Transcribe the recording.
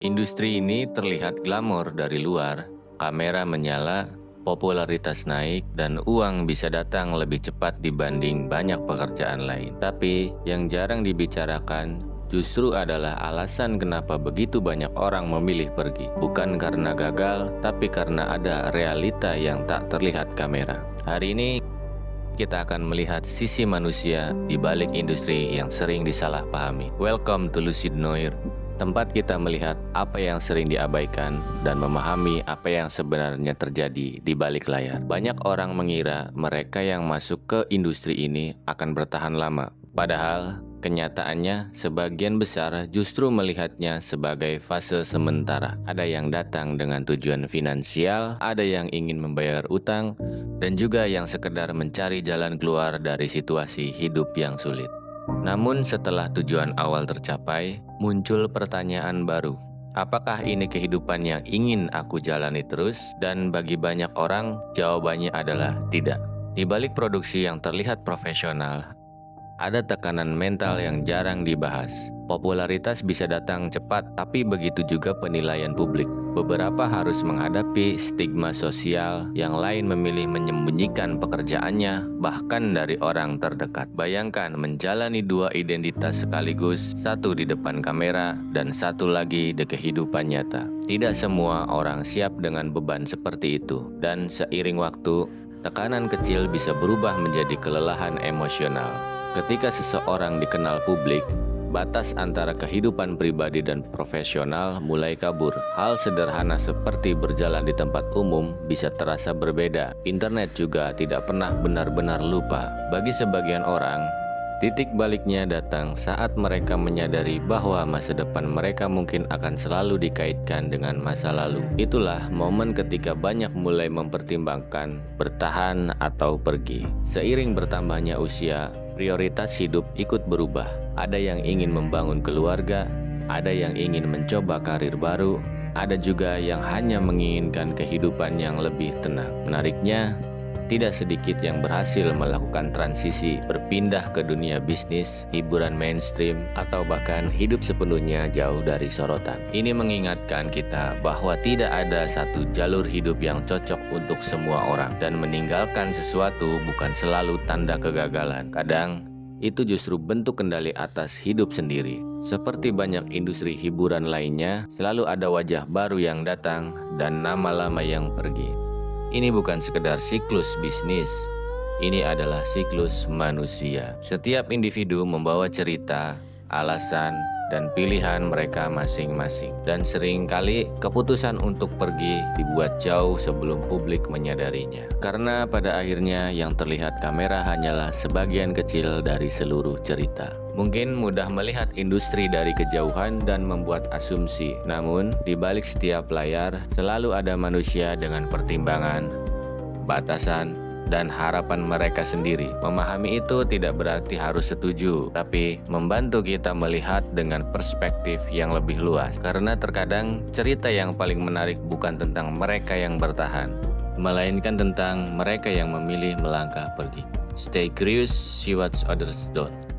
Industri ini terlihat glamor dari luar, kamera menyala, popularitas naik, dan uang bisa datang lebih cepat dibanding banyak pekerjaan lain. Tapi, yang jarang dibicarakan justru adalah alasan kenapa begitu banyak orang memilih pergi. Bukan karena gagal, tapi karena ada realita yang tak terlihat kamera. Hari ini, kita akan melihat sisi manusia di balik industri yang sering disalahpahami. Welcome to Lucid Noir, tempat kita melihat apa yang sering diabaikan dan memahami apa yang sebenarnya terjadi di balik layar. Banyak orang mengira mereka yang masuk ke industri ini akan bertahan lama. Padahal, kenyataannya sebagian besar justru melihatnya sebagai fase sementara. Ada yang datang dengan tujuan finansial, ada yang ingin membayar utang, dan juga yang sekedar mencari jalan keluar dari situasi hidup yang sulit. Namun setelah tujuan awal tercapai, muncul pertanyaan baru. Apakah ini kehidupan yang ingin aku jalani terus? Dan bagi banyak orang, jawabannya adalah tidak. Di balik produksi yang terlihat profesional, ada tekanan mental yang jarang dibahas. Popularitas bisa datang cepat, tapi begitu juga penilaian publik. Beberapa harus menghadapi stigma sosial, yang lain memilih menyembunyikan pekerjaannya, bahkan dari orang terdekat. Bayangkan menjalani dua identitas sekaligus, satu di depan kamera, dan satu lagi di kehidupan nyata. Tidak semua orang siap dengan beban seperti itu, dan seiring waktu, tekanan kecil bisa berubah menjadi kelelahan emosional. Ketika seseorang dikenal publik, batas antara kehidupan pribadi dan profesional mulai kabur. Hal sederhana seperti berjalan di tempat umum bisa terasa berbeda. Internet juga tidak pernah benar-benar lupa. Bagi sebagian orang, titik baliknya datang saat mereka menyadari bahwa masa depan mereka mungkin akan selalu dikaitkan dengan masa lalu. Itulah momen ketika banyak mulai mempertimbangkan bertahan atau pergi. Seiring bertambahnya usia, prioritas hidup ikut berubah. Ada yang ingin membangun keluarga, ada yang ingin mencoba karir baru, ada juga yang hanya menginginkan kehidupan yang lebih tenang. Menariknya, tidak sedikit yang berhasil melakukan transisi, berpindah ke dunia bisnis, hiburan mainstream, atau bahkan hidup sepenuhnya jauh dari sorotan. Ini mengingatkan kita bahwa tidak ada satu jalur hidup yang cocok untuk semua orang, dan meninggalkan sesuatu bukan selalu tanda kegagalan. Kadang, itu justru bentuk kendali atas hidup sendiri. Seperti banyak industri hiburan lainnya, selalu ada wajah baru yang datang dan nama lama yang pergi. Ini bukan sekedar siklus bisnis, ini adalah siklus manusia. Setiap individu membawa cerita, alasan, dan pilihan mereka masing-masing. Dan seringkali keputusan untuk pergi dibuat jauh sebelum publik menyadarinya. Karena pada akhirnya yang terlihat kamera hanyalah sebagian kecil dari seluruh cerita. Mungkin mudah melihat industri dari kejauhan dan membuat asumsi. Namun, di balik setiap layar selalu ada manusia dengan pertimbangan, batasan, dan harapan mereka sendiri. Memahami itu tidak berarti harus setuju, tapi membantu kita melihat dengan perspektif yang lebih luas. Karena terkadang cerita yang paling menarik bukan tentang mereka yang bertahan, melainkan tentang mereka yang memilih melangkah pergi. Stay curious, see what others don't.